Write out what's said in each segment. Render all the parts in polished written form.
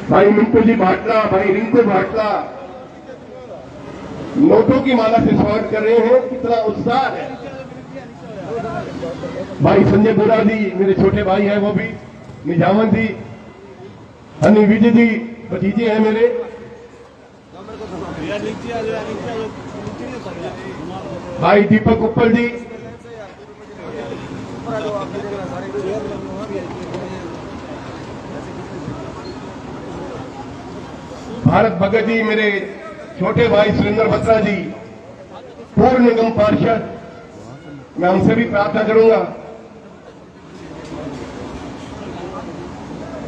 भाई मिंटू जी भाटला, भाई रिंकू भाटला नोटों की माला से स्वागत कर रहे हैं। कितना उत्साह है। भाई संजय बोरा जी मेरे छोटे भाई हैं, वो भी निजामन जी, हनी विजय जी भतीजे हैं मेरे। भाई दीपक उप्पल जी, भारत भगत जी मेरे छोटे भाई, सुरेंद्र बत्रा जी पूर्व निगम पार्षद, मैं उनसे भी प्रार्थना करूंगा।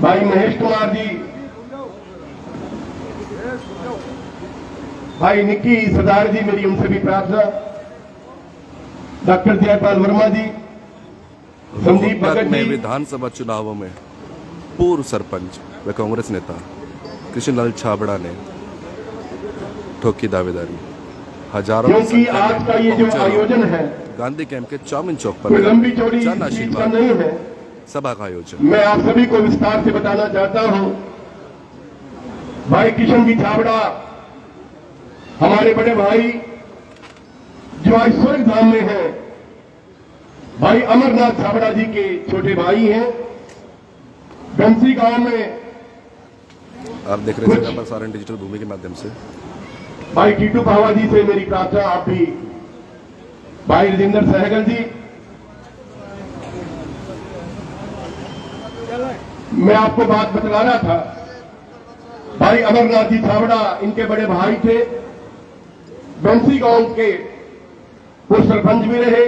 भाई महेश कुमार जी, भाई निक्की सरदार जी, मेरी उनसे भी प्रार्थना। डॉक्टर जयपाल वर्मा जी, संदीप भगत में जी। विधानसभा चुनावों में पूर्व सरपंच व कांग्रेस नेता कृष्णलाल छाबड़ा ने ठोकी दावेदारी। हजारों की क्योंकि संख्या आज में का ये जो पहुंचे लोग आयोजन है गांधी कैंप के चाउमिन चौक कोई पर लंबी चौड़ी जन चीज का आशीर्वाद नहीं है। सभा का आयोजन। मैं आप सभी को विस्तार से बताना चाहता हूं। भाई किशन जी छाबड़ा हमारे बड़े भाई जो आज स्वर्ग धाम में हैं, भाई अमरनाथ छाबड़ा जी के छोटे भाई हैं। बंसी गांव में आप देख रहे हैं प्रसारण डिजिटल भूमि के माध्यम से। भाई टीटू बावा जी से मेरी प्रार्थना, आप भी। भाई राजेंद्र सहगल जी, मैं आपको बात बतला रहा था। भाई अमरनाथ जी छाबड़ा इनके बड़े भाई थे, बंसी गांव के वो सरपंच भी रहे,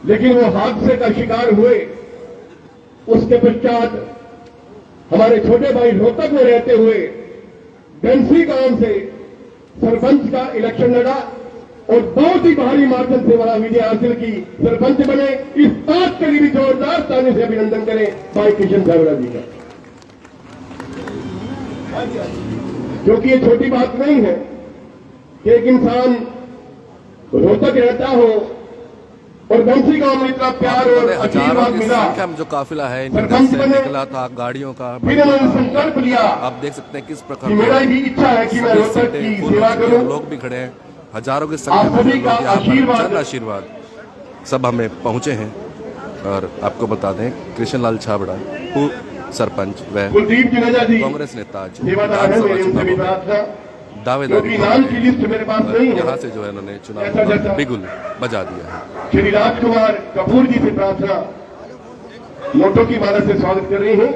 लेकिन वो हादसे का शिकार हुए। उसके पश्चात हमारे छोटे भाई रोहतक में रहते हुए बंसी गांव से सरपंच का इलेक्शन लड़ा और बहुत ही भारी मार्जिन से बड़ा विजय हासिल की, सरपंच बने। इस बात के लिए भी जोरदार ताली से अभिनंदन करें भाई किशन छाबड़ा जी का, क्योंकि ये छोटी बात नहीं है कि एक इंसान रोहतक रहता हो और बंसी गांव में इतना प्यार और आशीर्वाद मिला। संख्या में जो काफिला है इनके घर सरपंच से बने, निकला था गाड़ियों का। फिर उन्होंने संकल्प लिया आप देख सकते हैं किस प्रकार कि मेरा भी इच्छा है कि मैं रोहतक की सेवा करूं। लोग भी खड़े हैं, हजारों की आप संख्या में सभी लोग का यहाँ पर आशीर्वाद जन आशीर्वाद सभा में पहुंचे हैं। और आपको बता दें कृष्णलाल छाबड़ा पूर्व सरपंच व कुलदीप जुनेजा जी कांग्रेस नेता आज सेवादार है, मेरी उनसे भी चुनावों में प्रार्थना, दावेदारी क्योंकि नाम की लिस्ट मेरे पास नहीं है। यहाँ से जो है उन्होंने चुनाव जैसा का जैसा बिगुल बजा दिया है। श्री राजकुमार कपूर जी से प्रार्थना, नोटों की माला से स्वागत कर रहे हैं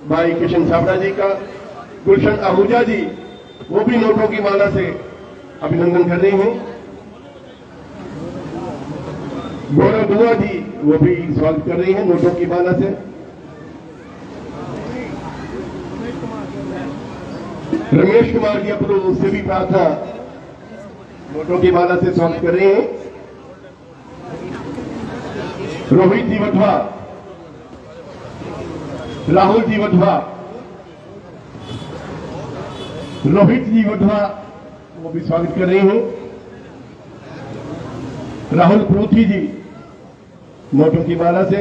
भाई किशन छाबड़ा जी का। गुलशन आहूजा जी वो भी नोटों की माला से अभिनंदन कर रहे हैं। गौरव दुआ जी वो भी स्वागत कर रहे हैं नोटों की माला से। रमेश कुमार जी अपने उससे भी प्रार्थना, नोटों की माला से स्वागत कर रहे हैं। रोहित जी वधवा, राहुल जी वधवा, रोहित जी वधवा वो भी स्वागत कर रहे हैं। राहुल प्रोथी जी नोटों की माला से।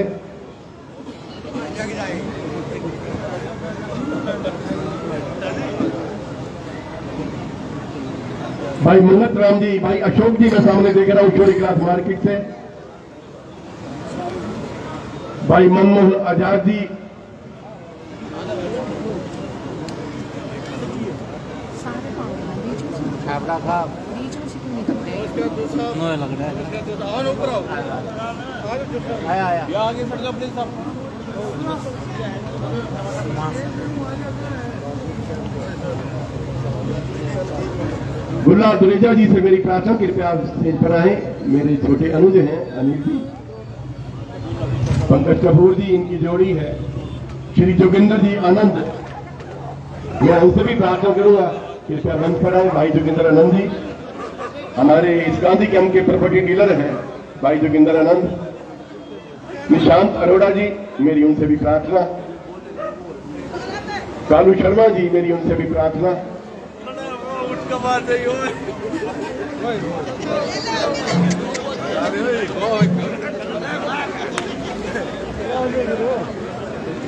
भाई मन्नत राम जी, भाई अशोक जी मैं सामने देख रहा हूं चोरी क्लास मार्केट से। भाई मनमोहन आजाद जी, छाबड़ा का बीचों से क्यों निकलते हैं? लग रहा है आया आगे गुल्ला दुलेजा जी से मेरी प्रार्थना, कृपया आप स्टेज पर आए। मेरे छोटे अनुज हैं अनिल जी, पंकज कपूर जी इनकी जोड़ी है। श्री जोगिंदर जी आनंद, मैं उनसे भी प्रार्थना करूंगा कृपया मंच पर आए। भाई जोगिंदर आनंद जी हमारे इस गांधी कैंप के प्रॉपर्टी डीलर हैं, भाई जोगिंदर आनंद। निशांत अरोड़ा जी मेरी उनसे भी प्रार्थना। कालू शर्मा जी मेरी उनसे भी प्रार्थना।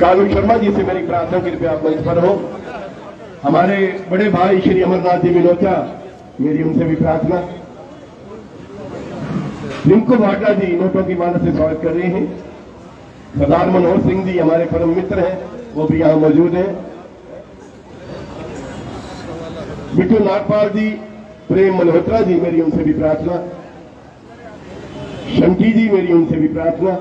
कानू शर्मा जी से मेरी प्रार्थना, कृपया आप मंच पर हो। हमारे बड़े भाई श्री अमरनाथ जी विनोचा, मेरी उनसे भी प्रार्थना। रिंकू भाटिया जी नोटों की माला से स्वागत कर रहे हैं। सरदार मनोहर सिंह जी हमारे परम मित्र हैं, वो भी यहां मौजूद हैं। बिट्टू नागपाल जी, प्रेम मल्होत्रा जी, मेरी उनसे भी प्रार्थना। शंकी जी, मेरी उनसे भी प्रार्थना।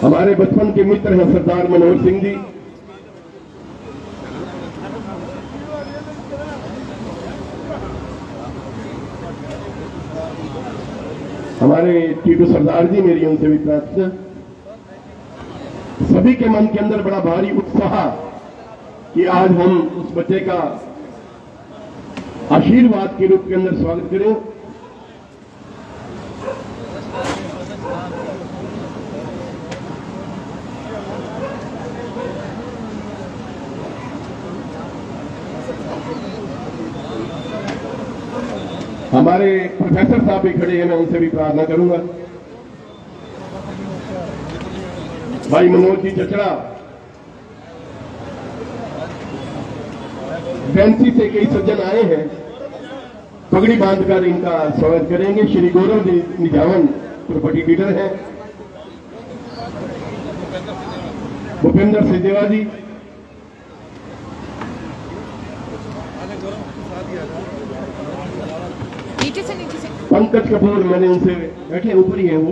हमारे बचपन के मित्र हैं सरदार मनोहर सिंह जी। हमारे टीटू सरदार जी, मेरी उनसे भी प्रार्थना। सभी के मन के अंदर बड़ा भारी उत्साह कि आज हम उस बच्चे का आशीर्वाद के रूप के अंदर स्वागत करें। हमारे प्रोफेसर साहब भी खड़े हैं, मैं उनसे भी प्रार्थना करूंगा। भाई मनोज जी चचड़ा, फैंसी से कई सज्जन आए हैं, पगड़ी बांधकर इनका स्वागत करेंगे। श्री गौरव जी निजावन प्रॉपर्टी डीलर हैं। भूपेंद्र सिंहदेवा जी, नीचे से पंकज कपूर, मैंने उनसे बैठे ऊपर ही है वो।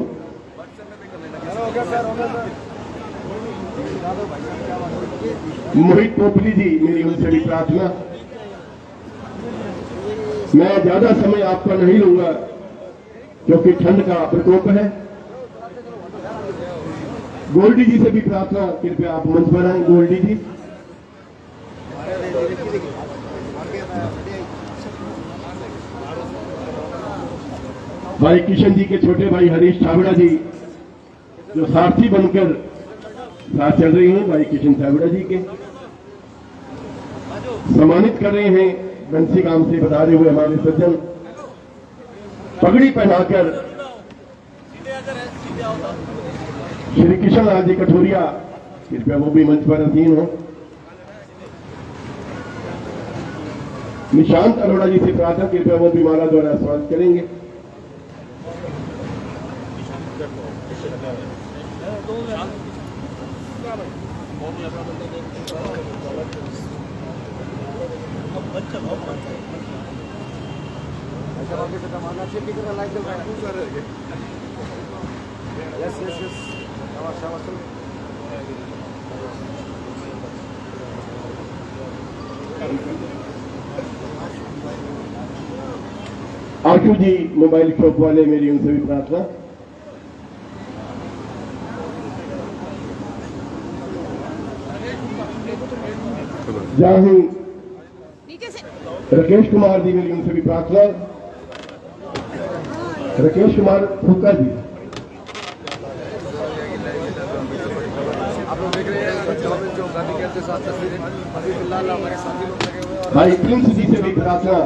मोहित पोपली जी, मेरी उनसे भी प्रार्थना। मैं ज्यादा समय आपका नहीं लूंगा क्योंकि ठंड का प्रकोप है। गोल्डी जी से भी प्रार्थना, कृपया आप मंच पर आए। गोल्डी जी, भाई किशन जी के छोटे भाई हरीश छाबड़ा जी, जो सारथी बनकर साथ चल रही हैं, भाई किशन छाबड़ा जी के सम्मानित कर रहे हैं। बंसी गांव से बता रहे हुए हमारे सज्जन पगड़ी पहनाकर श्री किशन लाल जी कठोरिया, कृपया वो भी मंच पर अधीन हो। निशांत अरोड़ा जी से प्रार्थना, कृपया वो भी माला द्वारा स्वागत करेंगे। आशु जी मोबाइल शॉप वाले, मेरी उनसे भी प्रार्थना। जाहू नीचे से राकेश कुमार जी, मेरी उनसे भी प्रार्थना। राकेश कुमार फूका जी, आप लोग देख रहे हैं जो गांधी के के साथ तस्वीरें अभी फिलहाल हमारे साथी लोग लगे हुए हैं। भाई प्रिंस जी से भी प्रार्थना।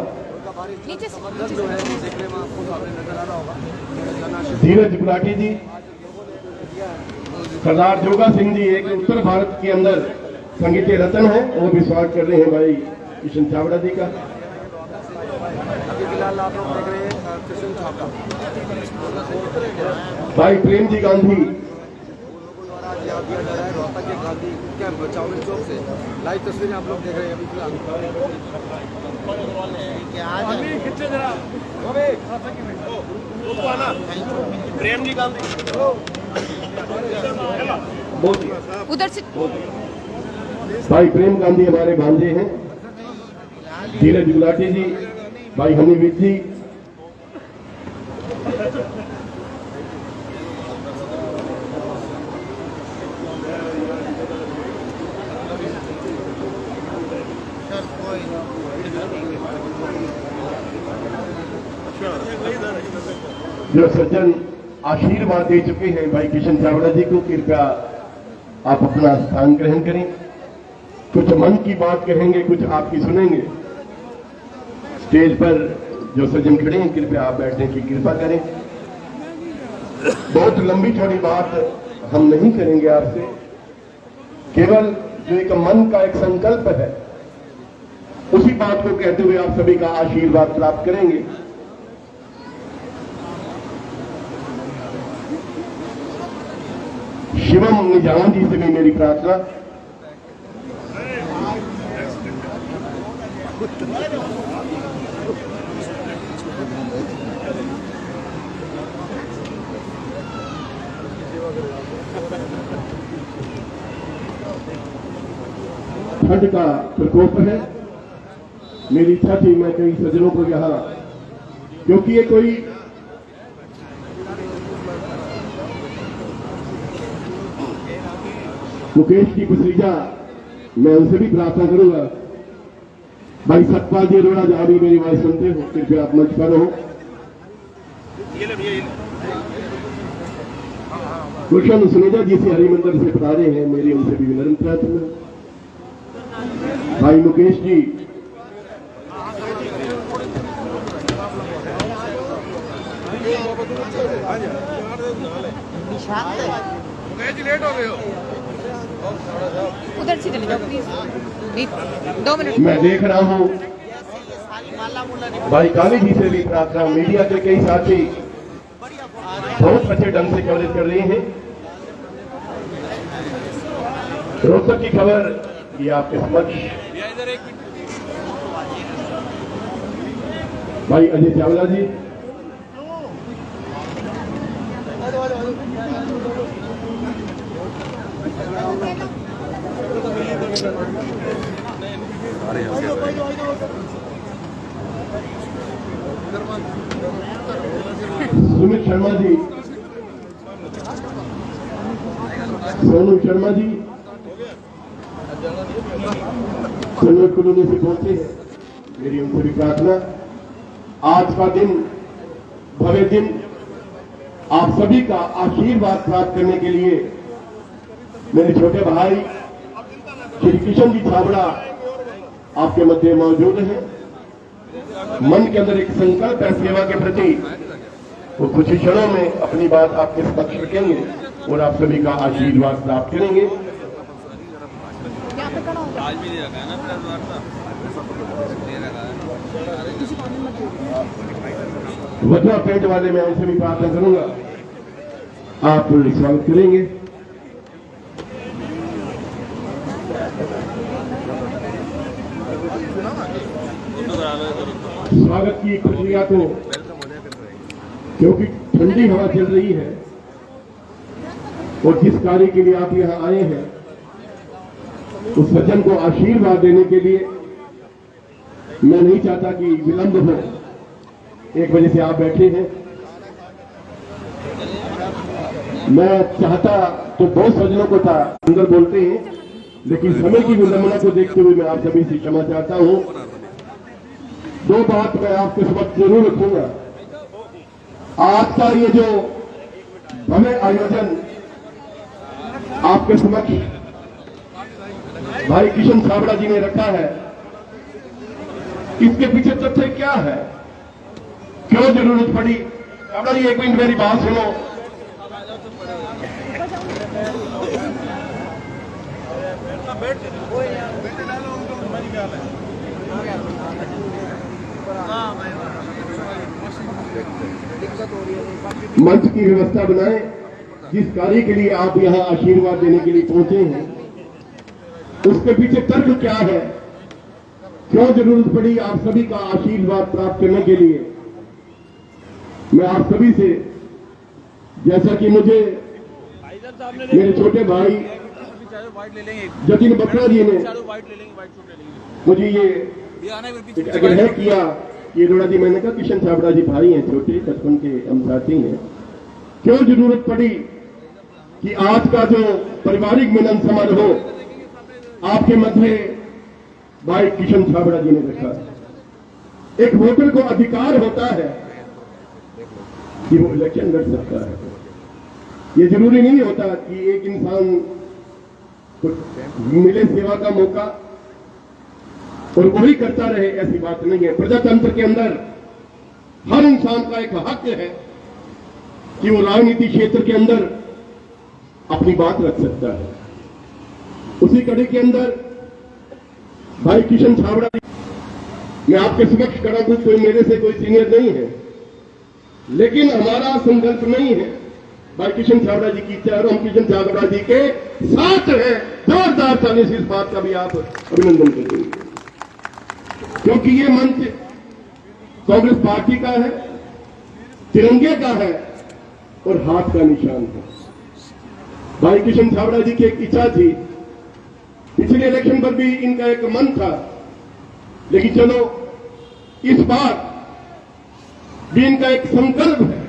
नीचे से समर्थन जो है वो देखने में आपको सामने नजर आ रहा होगा। धीरज गुलाटी जी, सरदार जोगा सिंह जी, एक उत्तर भारत के अंदर संगीत रत्न है, वो भी स्वागत कर रहे हैं भाई किशन छाबड़ा जी का। अभी फिलहाल आप लोग देख रहे हैं किशन छाबड़ा, भाई प्रेम जी गांधी, द्वारा दिया जा रहा है रोहतक के गांधी कैंप चावल चौक से लाइव तस्वीरें आप लोग देख रहे हैं अभी फिलहाल। प्रेम जी गांधी, उधर से भाई प्रेम गांधी हमारे भांजे हैं। धीरज गुलाटी जी, भाई हनीवीर जी, जो सज्जन आशीर्वाद दे चुके हैं भाई किशन छाबड़ा जी को, कृपया आप अपना स्थान ग्रहण करें। कुछ मन की बात कहेंगे, कुछ आपकी सुनेंगे। स्टेज पर जो सज्जन खड़े हैं, कृपया आप बैठने की कृपा करें। बहुत लंबी चौड़ी बात हम नहीं करेंगे आपसे, केवल जो एक मन का एक संकल्प है, उसी बात को कहते हुए आप सभी का आशीर्वाद प्राप्त करेंगे। शिवम निजाम जी से भी मेरी प्रार्थना, ठंड का प्रकोप है। मेरी इच्छा थी मैं कई सज्जनों को यहां, क्योंकि ये कोई मुकेश की कुसरीजा, मैं उनसे भी प्रार्थना करूंगा। भाई सतपाल जी अरोड़ा, जहां भी मेरी आवाज सुनते हो, कृपया आप मंच पर हो। गुलशन सुनेजा जी से हरिमंदिर से पधारे हैं, मेरी उनसे भी विनम्र प्रार्थना। भाई मुकेश जी, लेट हो गए हो। उधर से चले जाओ प्लीज, 2 मिनट। मैं देख रहा हूं भाई काली जी से भी प्रार्थना। मीडिया के कई साथी बहुत अच्छे ढंग से कवरेज कर रहे हैं। रोहतक की खबर ये आपके समक्ष भाई अजय चावला जी, सुमित शर्मा जी, सोनू शर्मा जी, कन्नौज कॉलोनी से पहुंचे हैं, मेरी उनसे भी प्रार्थना। आज का दिन भव्य दिन, आप सभी का आशीर्वाद प्राप्त करने के लिए मेरे छोटे भाई श्री किशन जी छाबड़ा आपके मध्य मौजूद हैं। मन के अंदर एक संकल्प है सेवा के प्रति, वो कुछ ही क्षणों में अपनी बात आपके समक्ष रखेंगे और आप सभी का आशीर्वाद प्राप्त करेंगे। आज भी रखा है ना, वजह पेट वाले मैं उनसे भी प्रार्थना करूंगा, आप स्वागत करेंगे। स्वागत की प्रक्रिया को, क्योंकि ठंडी हवा चल रही है और जिस कार्य के लिए आप यहां आए हैं, उस सज्जन को आशीर्वाद देने के लिए मैं नहीं चाहता कि विलंब हो। 1 बजे से आप बैठे हैं, मैं चाहता तो बहुत सज्जनों को था अंदर बोलते हैं, लेकिन समय की विलंबना को देखते हुए मैं आप सभी से क्षमा चाहता हूं। 2 बात मैं आपके समक्ष जरूर रखूंगा। आज का ये जो भव्य आयोजन आपके समक्ष भाई किशन छाबड़ा जी ने रखा है, इसके पीछे तथ्य क्या है, क्यों जरूरत पड़ी? छाबड़ा जी 1 मिनट मेरी बात सुनो। मंच की व्यवस्था बनाएं। जिस कार्य के लिए आप यहां आशीर्वाद देने के लिए पहुंचे हैं, उसके पीछे तर्क क्या है, क्यों जरूरत पड़ी आप सभी का आशीर्वाद प्राप्त करने के लिए? मैं आप सभी से, जैसा कि मुझे मेरे छोटे भाई जतिन बत्रा जी ने मुझे ये आग्रह किया, ये अरोड़ा जी, मैंने कहा किशन छाबड़ा जी भाई हैं, छोटे बचपन के हम साथी हैं, क्यों जरूरत पड़ी कि आज का जो पारिवारिक मिलन समारोह आपके मध्य भाई किशन छाबड़ा जी ने रखा। एक वोटर को अधिकार होता है कि वो इलेक्शन लड़ सकता है। ये जरूरी नहीं होता कि एक इंसान मिले सेवा का मौका और वही करता रहे, ऐसी बात नहीं है। प्रजातंत्र के अंदर हर इंसान का एक हक है कि वो राजनीति क्षेत्र के अंदर अपनी बात रख सकता है। उसी कड़ी के अंदर भाई किशन छाबड़ा, मैं आपके समक्ष खड़ा हूं, कोई मेरे से कोई सीनियर नहीं है, लेकिन हमारा संकल्प नहीं है भाई किशन छाबड़ा जी की इच्छा, और हम किशन छाबड़ा जी के साथ हैं। जोरदार ताली से इस बात का भी आप अभिनंदन करेंगे, क्योंकि ये मंच कांग्रेस पार्टी का है, तिरंगे का है और हाथ का निशान है। भाई किशन छाबड़ा जी की एक इच्छा थी, पिछले इलेक्शन पर भी इनका एक मन था, लेकिन चलो इस बार भी इनका एक संकल्प है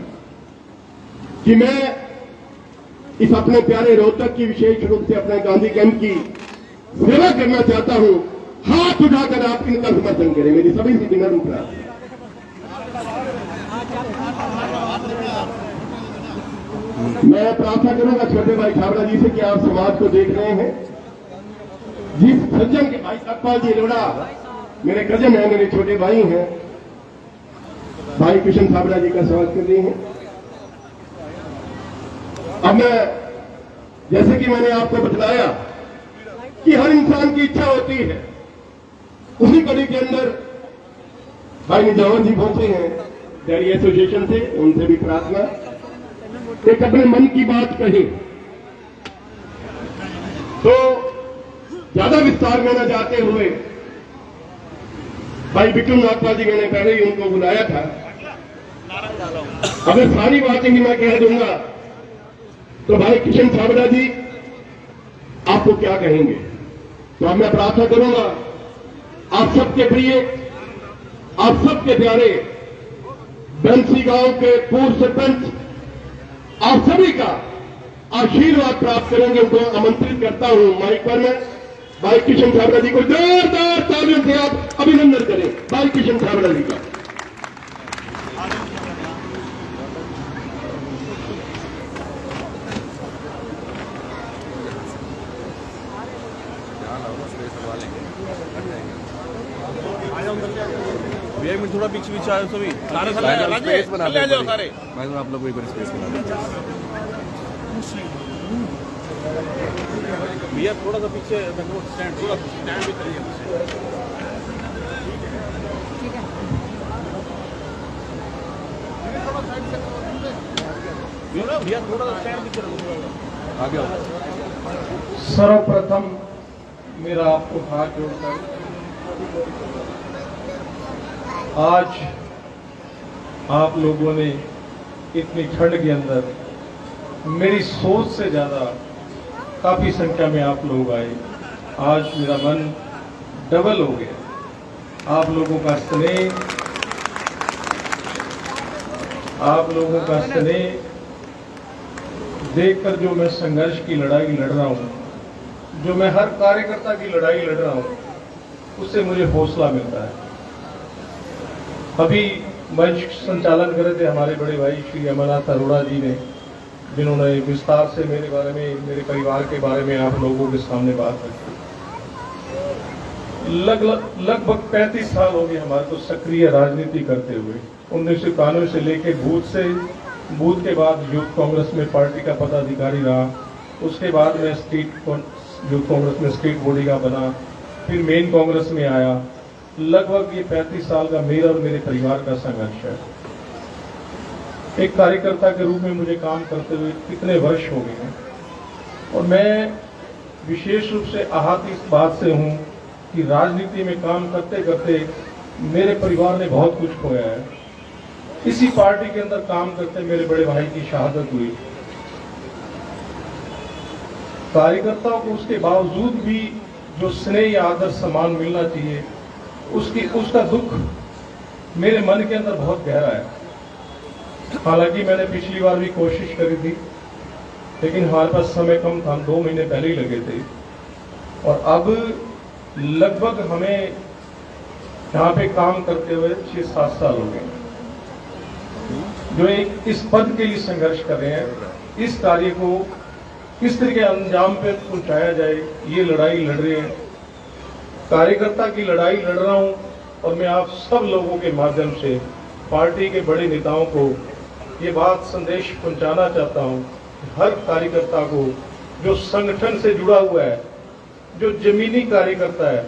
कि मैं इस अपने प्यारे रोहतक की विशेष रूप से अपने गांधी कैंप की सेवा करना चाहता हूं। हाथ उठाकर आप इनका समर्थन करें, मेरी सभी से विनम्र प्रार्थना। मैं प्रार्थना करूंगा छोटे भाई छाबड़ा जी से कि आप समाज को देख रहे हैं, जिस सज्जन के भाई सतपाल जी लोड़ा मेरे कजन है, मेरे छोटे भाई हैं, भाई किशन छाबड़ा जी का स्वागत कर रहे हैं। अब मैं, जैसे कि मैंने आपको बतलाया कि हर इंसान की इच्छा होती है, उसी कड़ी के अंदर भाई निजावर जी पहुंचे हैं डेयरी एसोसिएशन से, उनसे भी प्रार्थना एक अपने मन की बात कही। तो ज्यादा विस्तार में न जाते हुए भाई विक्रम नागपाल जी, मैंने पहले ही उनको बुलाया था, अगर सारी बातें ही मैं कह दूंगा तो भाई किशन छाबड़ा जी आपको क्या कहेंगे। तो अब मैं प्रार्थना करूंगा आप सबके प्रिय, आप सबके प्यारे बंसी गांव के पूर्व सरपंच, आप सभी का आशीर्वाद प्राप्त करेंगे, उनको आमंत्रित करता हूं माइक पर। मैं भाई किशन छाबड़ा जी को जोरदार तालियों से आप अभिनंदन करें, भाई किशन छाबड़ा जी का। भैया मिनट थोड़ा पीछे पीछे आए सभी सारे स्पेस बना ले जाओ सारे। मैं आप लोग को एक बार स्पेस बना दीजिए। भैया थोड़ा सा पीछे स्टैंड, थोड़ा स्टैंड भी करिए। ठीक है। भैया थोड़ा सा स्टैंड पीछे रखो, आगे आओ। सर्वप्रथम मेरा आपको हाथ जोड़कर आज आप लोगों ने इतनी ठंड के अंदर मेरी सोच से ज़्यादा काफ़ी संख्या में आप लोग आए। आज मेरा मन डबल हो गया। आप लोगों का स्नेह, आप लोगों का स्नेह देखकर जो मैं संघर्ष की लड़ाई लड़ रहा हूँ, जो मैं हर कार्यकर्ता की लड़ाई लड़ रहा हूँ, उससे मुझे हौसला मिलता है। अभी मंच संचालन कर रहे थे हमारे बड़े भाई श्री अमरनाथ अरोड़ा जी ने, जिन्होंने विस्तार से मेरे बारे में, मेरे परिवार के बारे में आप लोगों के सामने बात रखी। लगभग 35 साल हो गए हमारे को सक्रिय राजनीति करते हुए। 1991 से लेकर बूथ के बाद यूथ कांग्रेस में पार्टी का पदाधिकारी रहा, उसके बाद मैं यूथ कांग्रेस में स्टेट बॉडी का बना, फिर मेन कांग्रेस में आया। लगभग ये 35 साल का मेरा और मेरे परिवार का संघर्ष है। एक कार्यकर्ता के रूप में मुझे काम करते हुए कितने वर्ष हो गए हैं, और मैं विशेष रूप से आहत इस बात से हूं कि राजनीति में काम करते करते मेरे परिवार ने बहुत कुछ खोया है। इसी पार्टी के अंदर काम करते मेरे बड़े भाई की शहादत हुई। कार्यकर्ताओं को उसके बावजूद भी जो स्नेह या आदर सम्मान मिलना चाहिए, उसका दुख मेरे मन के अंदर बहुत गहरा है। हालांकि मैंने पिछली बार भी कोशिश करी थी, लेकिन हमारे पास समय कम था, 2 महीने पहले ही लगे थे, और अब लगभग हमें यहाँ पे काम करते हुए 6-7 साल हो गए, जो एक इस पद के लिए संघर्ष कर रहे हैं। इस कार्य को किस तरह के अंजाम पे पहुंचाया जाए, ये लड़ाई लड़ रहे हैं। कार्यकर्ता की लड़ाई लड़ रहा हूं और मैं आप सब लोगों के माध्यम से पार्टी के बड़े नेताओं को ये बात संदेश पहुंचाना चाहता हूं कि हर कार्यकर्ता को जो संगठन से जुड़ा हुआ है, जो जमीनी कार्यकर्ता है,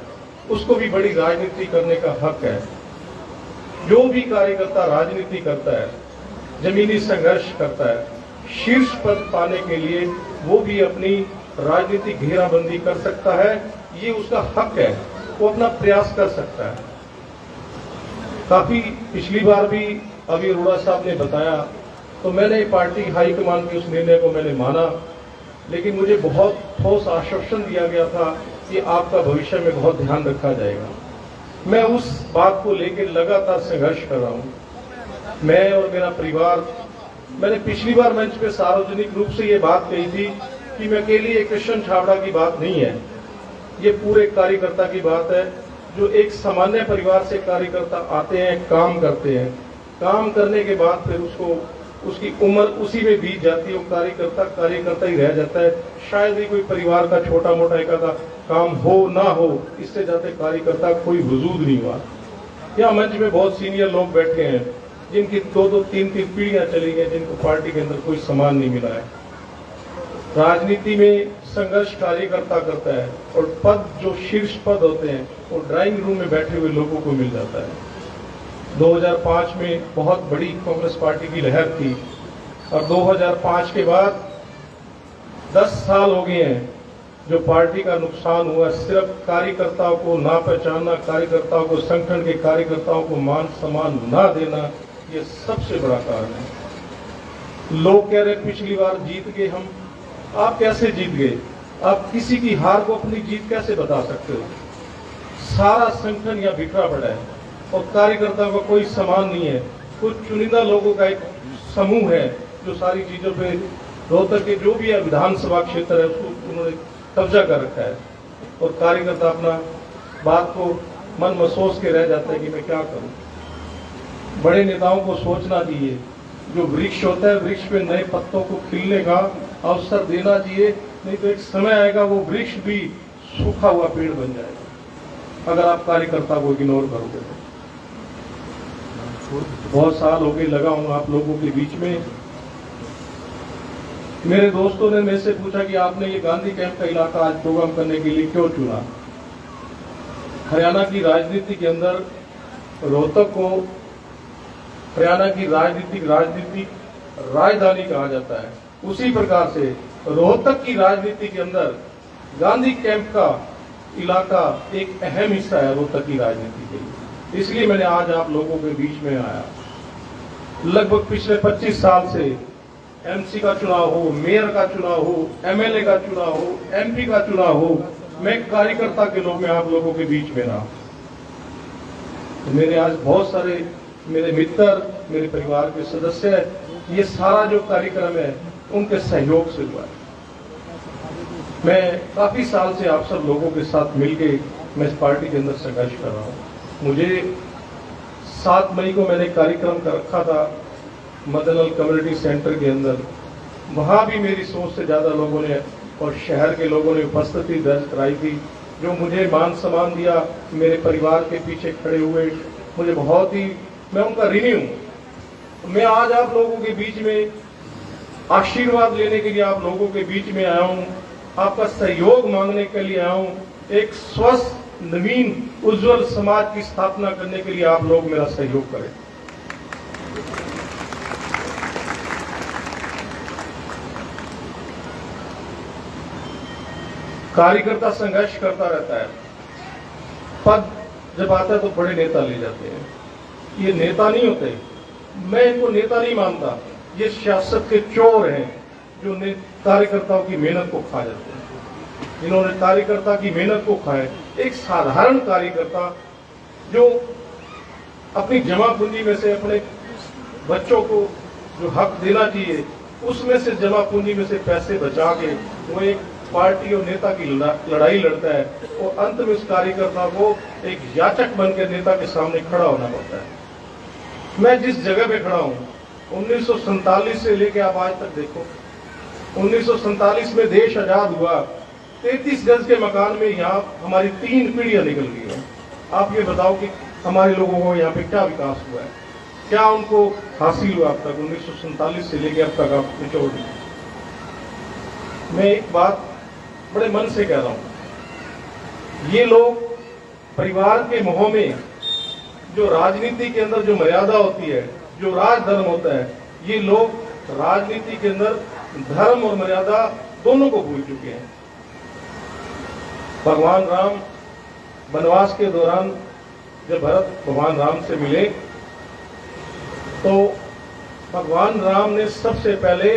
उसको भी बड़ी राजनीति करने का हक है। जो भी कार्यकर्ता राजनीति करता है, जमीनी संघर्ष करता है, शीर्ष पद पाने के लिए वो भी अपनी राजनीतिक घेराबंदी कर सकता है, ये उसका हक है, वो अपना प्रयास कर सकता है। काफी पिछली बार भी अभी अरोड़ा साहब ने बताया तो मैंने पार्टी हाईकमान के उस निर्णय को मैंने माना, लेकिन मुझे बहुत ठोस आश्वासन दिया गया था कि आपका भविष्य में बहुत ध्यान रखा जाएगा। मैं उस बात को लेकर लगातार संघर्ष कर रहा हूं। मैं और मेरा परिवार, मैंने पिछली बार मंच पे सार्वजनिक रूप से ये बात कही थी कि मैं अकेली एक कृष्ण छाबड़ा की बात नहीं है, ये पूरे कार्यकर्ता की बात है। जो एक सामान्य परिवार से कार्यकर्ता आते हैं, काम करते हैं, काम करने के बाद फिर उसकी उम्र उसी में बीत जाती है, वो कार्यकर्ता ही रह जाता है। शायद ही कोई परिवार का छोटा मोटा एक आधा काम हो ना हो, इससे ज्यादा कार्यकर्ता कोई वजूद नहीं हुआ। यहाँ मंच में बहुत सीनियर लोग बैठे हैं जिनकी 2-2, 3-3 पीढ़ियां चली गई, जिनको पार्टी के अंदर कोई सम्मान नहीं मिला है। राजनीति में संघर्ष कार्यकर्ता करता है और पद, जो शीर्ष पद होते हैं, वो ड्राइंग रूम में बैठे हुए लोगों को मिल जाता है। 2005 में बहुत बड़ी कांग्रेस पार्टी की लहर थी और 2005 के बाद 10 साल हो गए हैं जो पार्टी का नुकसान हुआ। सिर्फ कार्यकर्ताओं को ना पहचानना, कार्यकर्ताओं को, संगठन के कार्यकर्ताओं को मान सम्मान ना देना, ये सबसे बड़ा कारण है। लोग कह रहे पिछली बार जीत गए हम। आप कैसे जीत गए? आप किसी की हार को अपनी जीत कैसे बता सकते हो? सारा संगठन यहाँ बिखरा पड़ा है और कार्यकर्ताओं का कोई सम्मान नहीं है। कुछ चुनिंदा लोगों का एक समूह है जो सारी चीजों पे, रोहतक के जो भी है विधानसभा क्षेत्र है, उसको उन्होंने कब्जा कर रखा है और कार्यकर्ता अपना बात को मन में सोच के रह जाता है कि मैं क्या करूं। बड़े नेताओं को सोचना चाहिए, जो वृक्ष होता है, वृक्ष पे नए पत्तों को खिलने का अवसर देना चाहिए, नहीं तो एक समय आएगा वो वृक्ष भी सूखा हुआ पेड़ बन जाएगा अगर आप कार्यकर्ता को इग्नोर करोगे। बहुत साल हो गए लगा हूं आप लोगों के बीच में। मेरे दोस्तों ने मेरे से पूछा कि आपने ये गांधी कैंप का इलाका आज प्रोग्राम करने के लिए क्यों चुना? हरियाणा की राजनीति के अंदर रोहतक को हरियाणा की राजनीतिक राजधानी कहा जाता है। उसी प्रकार से रोहतक की राजनीति के अंदर गांधी कैंप का इलाका एक अहम हिस्सा है रोहतक की राजनीति के लिए। इसलिए मैंने आज आप लोगों के बीच में आया। लगभग पिछले 25 साल से एमसी का चुनाव हो, मेयर का चुनाव हो, एमएलए का चुनाव हो, एमपी का चुनाव हो, मैं कार्यकर्ता के रूप में आप लोगों के बीच में रहा। तो मेरे आज बहुत सारे मेरे मित्र, मेरे परिवार के सदस्य, ये सारा जो कार्यक्रम है उनके सहयोग से हुआ है। मैं काफी साल से आप सब लोगों के साथ मिलके मैं इस पार्टी के अंदर संघर्ष कर रहा हूँ। मुझे 7 मई को मैंने कार्यक्रम कर रखा था मदनलाल कम्युनिटी सेंटर के अंदर। वहां भी मेरी सोच से ज्यादा लोगों ने और शहर के लोगों ने उपस्थिति दर्ज कराई थी, जो मुझे मान सम्मान दिया, मेरे परिवार के पीछे खड़े हुए, मुझे बहुत ही, मैं उनका ऋणी हूं। मैं आज आप लोगों के बीच में आशीर्वाद लेने के लिए आप लोगों के बीच में आया हूं, आपका सहयोग मांगने के लिए आया हूं। एक स्वस्थ, नवीन, उज्जवल समाज की स्थापना करने के लिए आप लोग मेरा सहयोग करें। कार्यकर्ता संघर्ष करता रहता है। पद जब आता है तो बड़े नेता ले जाते हैं। ये नेता नहीं होते, मैं इनको नेता नहीं मानता। ये सियासत के चोर हैं जो कार्यकर्ताओं की मेहनत को खा जाते हैं। इन्होंने कार्यकर्ता की मेहनत को खाए। एक साधारण कार्यकर्ता जो अपनी जमा पूंजी में से अपने बच्चों को जो हक देना चाहिए, उसमें से जमा पूंजी में से पैसे बचा के वो एक पार्टी और नेता की लड़ाई लड़ता है और अंत में उस कार्यकर्ता को एक याचक बनकर नेता के सामने खड़ा होना पड़ता है। मैं जिस जगह पे खड़ा हूं, 1947 से लेकर आप आज तक देखो, 1947 में देश आजाद हुआ, 33 गज के मकान में यहाँ हमारी 3 पीढ़ियां निकल गई हैं। आप ये बताओ कि हमारे लोगों को यहाँ पे क्या विकास हुआ है, क्या उनको हासिल हुआ अब तक 1947 से लेकर अब तक आप निचोड़ दी। मैं एक बात बड़े मन से कह रहा हूं, ये लोग परिवार के मोह में, जो राजनीति के अंदर जो मर्यादा होती है, जो राजधर्म होता है, ये लोग राजनीति के अंदर धर्म और मर्यादा दोनों को भूल चुके हैं। भगवान राम वनवास के दौरान जब भरत भगवान राम से मिले तो भगवान राम ने सबसे पहले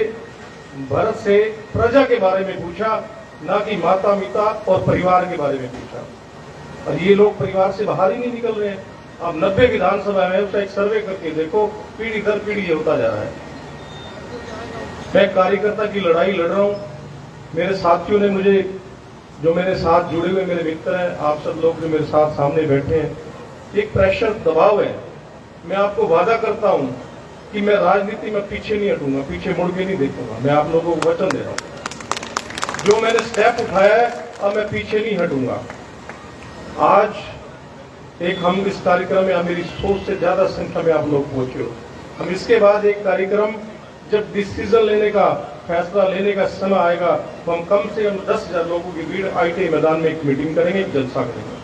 भरत से प्रजा के बारे में पूछा, ना कि माता पिता और परिवार के बारे में पूछा। और ये लोग परिवार से बाहर ही नहीं निकल रहे हैं। अब 90 विधानसभा में उसका एक सर्वे करके देखो, पीढ़ी दर पीढ़ी ये होता जा रहा है। मैं कार्यकर्ता की लड़ाई लड़ रहा हूं। मेरे साथियों ने मुझे, जो मेरे साथ जुड़े हुए मेरे मित्र हैं, आप सब लोग जो मेरे साथ सामने बैठे हैं, एक प्रेशर दबाव है। मैं आपको वादा करता हूं कि मैं राजनीति में पीछे नहीं हटूंगा, पीछे मुड़ के नहीं देखूंगा। मैं आप लोगों को वचन दे रहा हूं, जो मैंने स्टेप उठाया है अब मैं पीछे नहीं हटूंगा। आज एक हम इस कार्यक्रम में, मेरी सोच से ज्यादा संख्या में आप लोग पहुंचे हो। हम इसके बाद एक कार्यक्रम, जब डिसीजन लेने का, फैसला लेने का समय आएगा, तो हम कम से कम 10,000 लोगों की भीड़ ITI मैदान में एक मीटिंग करेंगे, एक जलसा करेंगे।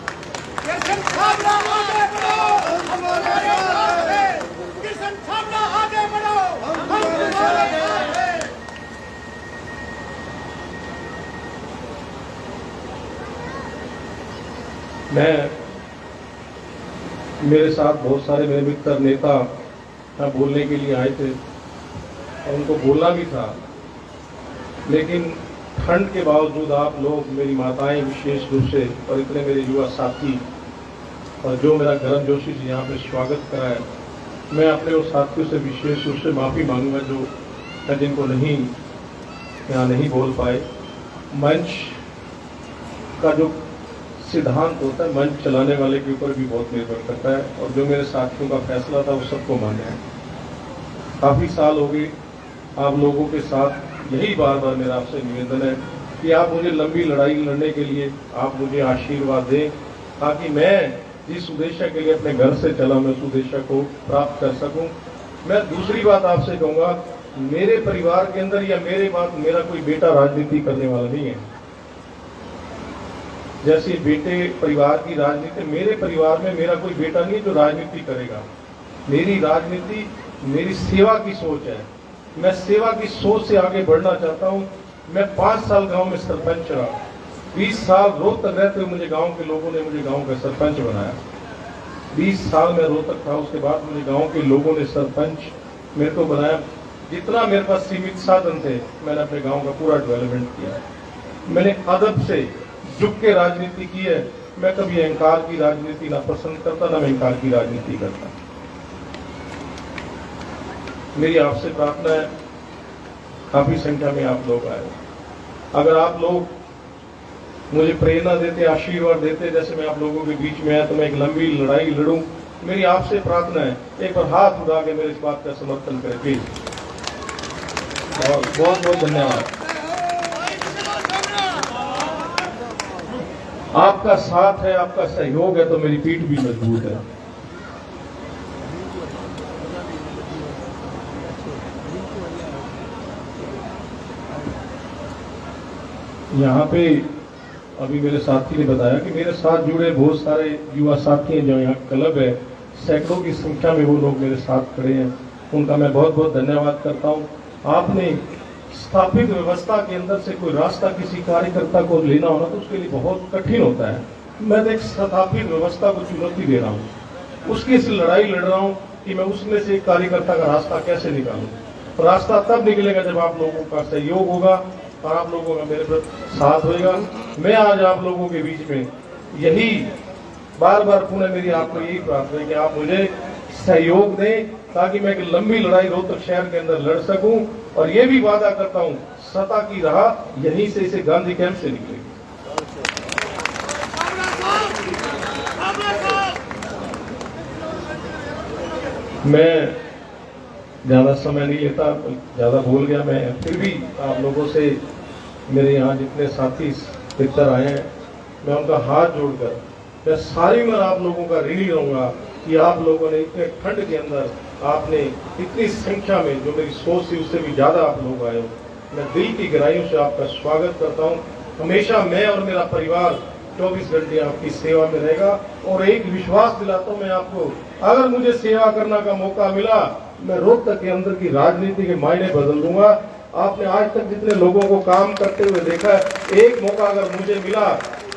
मैं, मेरे साथ बहुत सारे मेरे मित्र नेता यहाँ बोलने के लिए आए थे और उनको बोलना भी था, लेकिन ठंड के बावजूद आप लोग, मेरी माताएं विशेष रूप से, और इतने मेरे युवा साथी, और जो मेरा गर्मजोशी से यहाँ पे स्वागत करा है, मैं अपने उस साथियों से विशेष रूप से माफ़ी मांगूंगा जो जिनको नहीं यहाँ नहीं बोल पाए। मंच का जो सिद्धांत होता है, मंच चलाने वाले के ऊपर भी बहुत निर्भर करता है, और जो मेरे साथियों का फैसला था वो सबको मान्य है। काफ़ी साल हो गए आप लोगों के साथ, यही बार बार मेरा आपसे निवेदन है कि आप मुझे लंबी लड़ाई लड़ने के लिए आप मुझे आशीर्वाद दें, ताकि मैं जिस उद्देश्य के लिए अपने घर से चला, मैं उस उद्देश्य को प्राप्त कर सकूं। मैं दूसरी बात आपसे कहूंगा, मेरे परिवार के अंदर या मेरा कोई बेटा राजनीति करने वाला नहीं है। जैसे बेटे परिवार की राजनीति, मेरे परिवार में मेरा कोई बेटा नहीं जो राजनीति करेगा। मेरी राजनीति मेरी सेवा की सोच है। मैं सेवा की सोच से आगे बढ़ना चाहता हूं। मैं 5 साल गांव में सरपंच रहा, 20 साल रोहतक रहते हुए मुझे गांव के लोगों ने मुझे गांव का सरपंच बनाया। 20 साल में रोहतक था, उसके बाद मुझे गांव के लोगों ने सरपंच मेरे को बनाया। जितना मेरे पास सीमित साधन थे, मैंने अपने गांव का पूरा डेवलपमेंट किया। मैंने अदब से झुक के राजनीति की है। मैं कभी अहंकार की राजनीति ना पसंद करता, ना मैं अहंकार की राजनीति करता। मेरी आपसे प्रार्थना है, काफी संख्या में आप लोग आए, अगर आप लोग मुझे प्रेरणा देते, आशीर्वाद देते, जैसे मैं आप लोगों के बीच में आया तो मैं एक लंबी लड़ाई लड़ूं। मेरी आपसे प्रार्थना है, एक बार हाथ उठा के मेरे इस बात का समर्थन करें प्लीज। बहुत बहुत धन्यवाद। आपका साथ है, आपका सहयोग है तो मेरी पीठ भी मजबूत है। यहाँ पे अभी मेरे साथी ने बताया कि मेरे साथ जुड़े बहुत सारे युवा साथी हैं, जो यहाँ क्लब है, सैकड़ों की संख्या में वो लोग मेरे साथ खड़े हैं। उनका मैं बहुत बहुत धन्यवाद करता हूँ। आपने स्थापित व्यवस्था के अंदर से कोई रास्ता किसी कार्यकर्ता को लेना होना तो उसके लिए बहुत कठिन होता है। मैं एक स्थापित व्यवस्था को चुनौती दे रहा हूँ, उसकी इस लड़ाई लड़ रहा हूँ कि मैं उसमें से एक कार्यकर्ता का रास्ता कैसे निकालूं। रास्ता तब निकलेगा जब आप लोगों का सहयोग होगा और आप लोगों का मेरे पर साथ होगा। मैं आज आप लोगों के बीच में यही बार बार पुनः मेरी आपको यही प्रार्थना है कि आप मुझे सहयोग दें, ताकि मैं एक लंबी लड़ाई रोहतक शहर के अंदर लड़ सकूं। और ये भी वादा करता हूं, सत्ता की राह यहीं से, इसे गांधी कैंप से निकलेगी। मैं ज़्यादा समय नहीं लेता, ज़्यादा भूल गया मैं। फिर भी आप लोगों से, मेरे यहाँ जितने साथी मित्र आए हैं, मैं उनका हाथ जोड़कर मैं सारी उम्र आप लोगों का ऋणी रहूँगा कि आप लोगों ने इतने ठंड के अंदर आपने इतनी संख्या में, जो मेरी सोच थी उससे भी ज़्यादा आप लोग आए हो। मैं दिल की गहराइयों से आपका स्वागत करता हूँ। हमेशा मैं और मेरा परिवार 24 घंटे आपकी सेवा में रहेगा। और एक विश्वास दिलाता हूँ मैं आपको, अगर मुझे सेवा करने का मौका मिला, मैं रोहतक के अंदर की राजनीति के मायने बदल दूंगा। आपने आज तक जितने लोगों को काम करते हुए देखा है, एक मौका अगर मुझे मिला,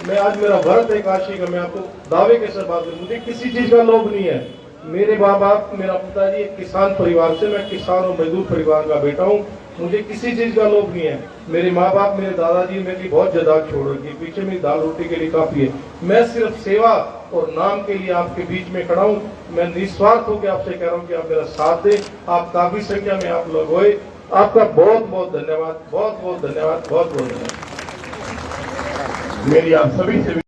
मैं आज मेरा भरत है काशी का, मैं आपको दावे के साथ बात करूं, मुझे किसी चीज का लोभ नहीं है। मेरे माँ बाप, मेरा पिताजी एक किसान परिवार से, मैं किसान और मजदूर परिवार का बेटा हूँ, मुझे किसी चीज का लोभ नहीं है। मेरे माँ बाप, मेरे दादाजी मेरे लिए बहुत जदाद छोड़ रखी, पीछे मेरी दाल रोटी के लिए काफी है। मैं सिर्फ सेवा और नाम के लिए आपके बीच में खड़ा हूँ। मैं निस्वार्थ होकर आपसे कह रहा हूँ कि आप मेरा साथ दें। आप काफी संख्या में आप लोग हुए, आपका बहुत बहुत धन्यवाद, बहुत बहुत धन्यवाद, बहुत बहुत धन्यवाद। मेरी आप सभी से